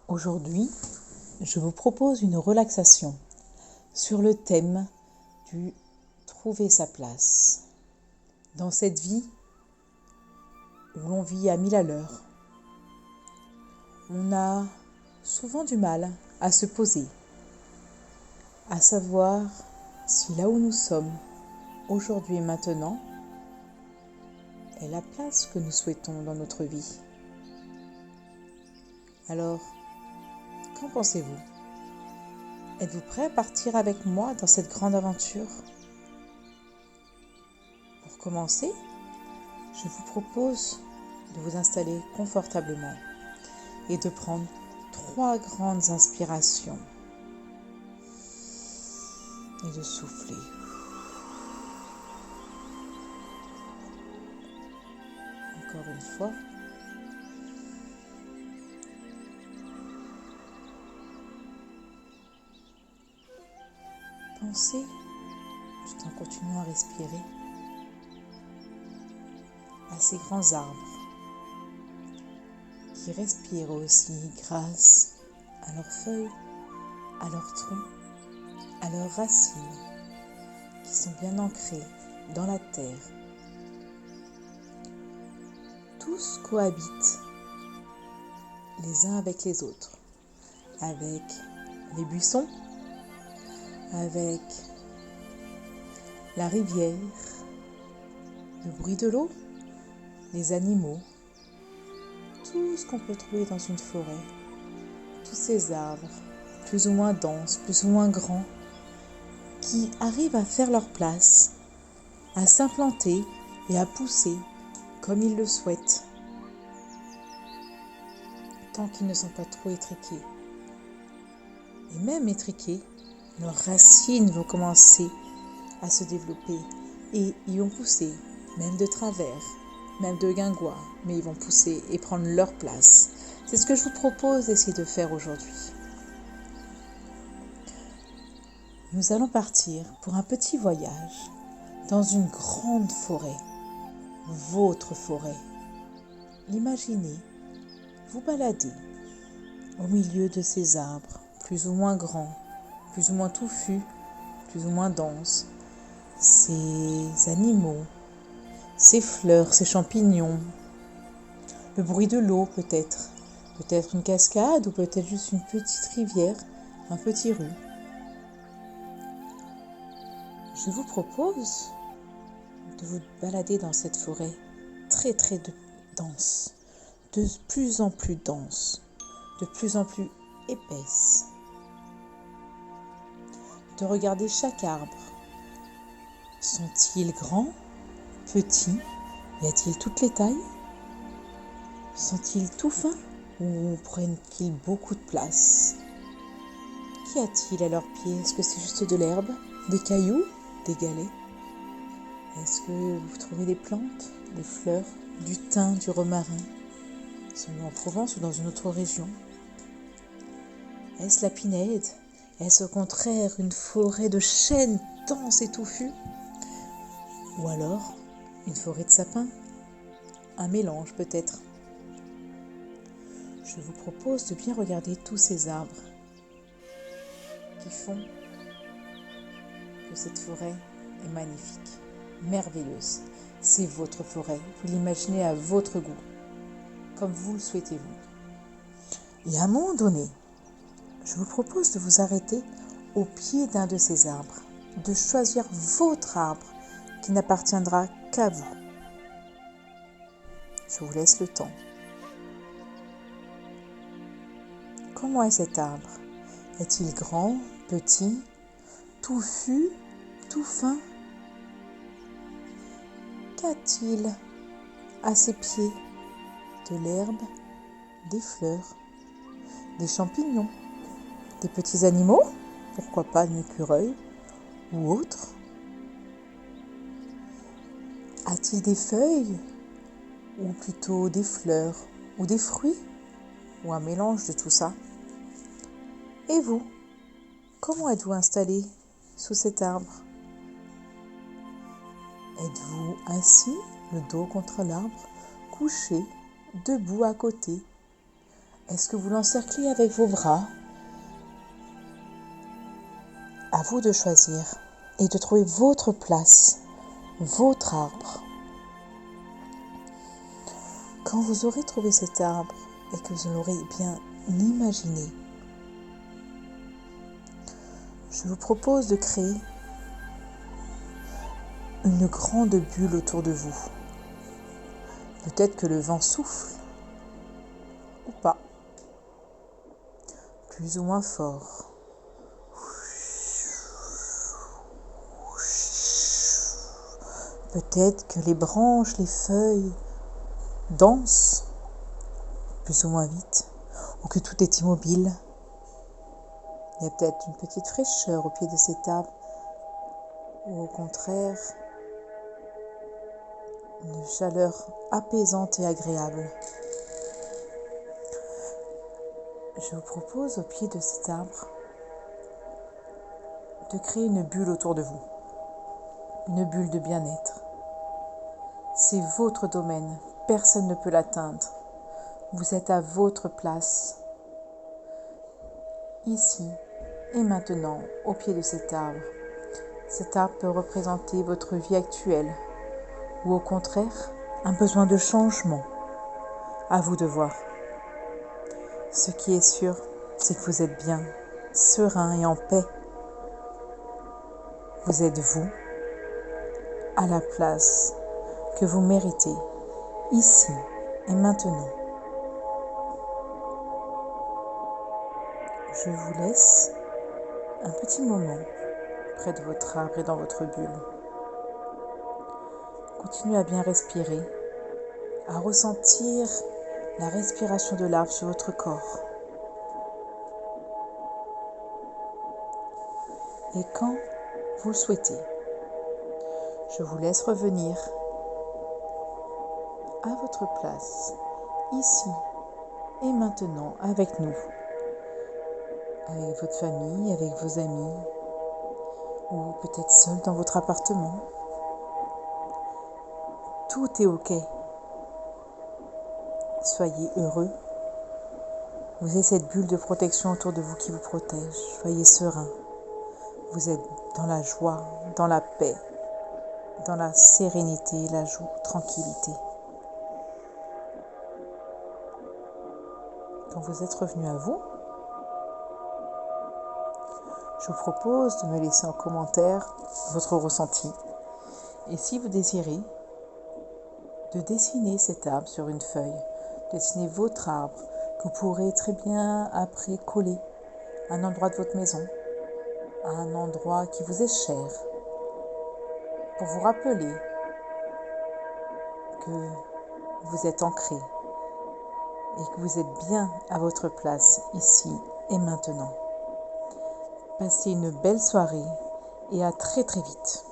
Aujourd'hui, je vous propose une relaxation sur le thème du trouver sa place. Dans cette vie où l'on vit à 1000 à l'heure, on a souvent du mal à se poser, à savoir si là où nous sommes, aujourd'hui et maintenant, est la place que nous souhaitons dans notre vie. Alors, qu'en pensez-vous ? Êtes-vous prêt à partir avec moi dans cette grande aventure ? Pour commencer, je vous propose de vous installer confortablement et de prendre 3 grandes inspirations et de souffler. Encore une fois. Pensez, tout en continuant à respirer, à ces grands arbres qui respirent aussi grâce à leurs feuilles, à leurs troncs, à leurs racines qui sont bien ancrées dans la terre. Tous cohabitent les uns avec les autres, avec les buissons, avec la rivière, le bruit de l'eau, les animaux, tout ce qu'on peut trouver dans une forêt, tous ces arbres, plus ou moins denses, plus ou moins grands, qui arrivent à faire leur place, à s'implanter et à pousser comme ils le souhaitent, tant qu'ils ne sont pas trop étriqués. Et même étriqués, leurs racines vont commencer à se développer et ils vont pousser, même de travers, même de guingois, mais ils vont pousser et prendre leur place. C'est ce que je vous propose d'essayer de faire aujourd'hui. Nous allons partir pour un petit voyage dans une grande forêt, votre forêt. Imaginez, vous baladez au milieu de ces arbres, plus ou moins grands, plus ou moins touffus, plus ou moins denses, ces animaux, ces fleurs, ces champignons, le bruit de l'eau peut-être une cascade ou peut-être juste une petite rivière, un petit rue. Je vous propose de vous balader dans cette forêt très très dense, de plus en plus dense, de plus en plus épaisse. De regarder chaque arbre. Sont-ils grands, petits ? Y a-t-il toutes les tailles ? Sont-ils tout fins ou prennent-ils beaucoup de place ? Qu'y a-t-il à leurs pieds ? Est-ce que c'est juste de l'herbe, des cailloux, des galets ? Est-ce que vous trouvez des plantes, des fleurs, du thym, du romarin ? Sont-nous en Provence ou dans une autre région ? Est-ce la pinède ? Est-ce au contraire une forêt de chênes denses et touffus ? Ou alors une forêt de sapins ? Un mélange peut-être. Je vous propose de bien regarder tous ces arbres qui font que cette forêt est magnifique, merveilleuse. C'est votre forêt, vous l'imaginez à votre goût, comme vous le souhaitez vous. Et à un moment donné, je vous propose de vous arrêter au pied d'un de ces arbres, de choisir votre arbre qui n'appartiendra qu'à vous. Je vous laisse le temps. Comment est cet arbre ? Est-il grand, petit, touffu, tout fin ? Qu'a-t-il à ses pieds ? De l'herbe, des fleurs, des champignons, des petits animaux ? Pourquoi pas un écureuil ou autre ? A-t-il des feuilles ou plutôt des fleurs ou des fruits ou un mélange de tout ça ? Et vous, comment êtes-vous installé sous cet arbre ? Êtes-vous assis, le dos contre l'arbre, couché, debout à côté ? Est-ce que vous l'encerclez avec vos bras? À vous de choisir et de trouver votre place, votre arbre. Quand vous aurez trouvé cet arbre et que vous l'aurez bien imaginé, je vous propose de créer une grande bulle autour de vous. Peut-être que le vent souffle ou pas, plus ou moins fort. Peut-être que les branches, les feuilles dansent plus ou moins vite, ou que tout est immobile. Il y a peut-être une petite fraîcheur au pied de cet arbre, ou au contraire, une chaleur apaisante et agréable. Je vous propose au pied de cet arbre de créer une bulle autour de vous, une bulle de bien-être. C'est votre domaine, personne ne peut l'atteindre. Vous êtes à votre place, ici et maintenant, au pied de cet arbre. Cet arbre peut représenter votre vie actuelle ou au contraire, un besoin de changement. À vous de voir. Ce qui est sûr, c'est que vous êtes bien, serein et en paix. Vous êtes vous, à la place que vous méritez, ici et maintenant. Je vous laisse un petit moment près de votre arbre et dans votre bulle. Continuez à bien respirer, à ressentir la respiration de l'arbre sur votre corps. Et quand vous le souhaitez, je vous laisse revenir à votre place, ici et maintenant avec nous, avec votre famille, avec vos amis, ou peut-être seul dans votre appartement. Tout est ok. Soyez heureux. Vous avez cette bulle de protection autour de vous qui vous protège. Soyez serein. Vous êtes dans la joie, dans la paix, dans la sérénité, la tranquillité. Quand vous êtes revenu à vous, je vous propose de me laisser en commentaire votre ressenti. Et si vous désirez, de dessiner cet arbre sur une feuille, dessiner votre arbre que vous pourrez très bien après coller à un endroit de votre maison, à un endroit qui vous est cher, pour vous rappeler que vous êtes ancré et que vous êtes bien à votre place ici et maintenant. Passez une belle soirée et à très très vite.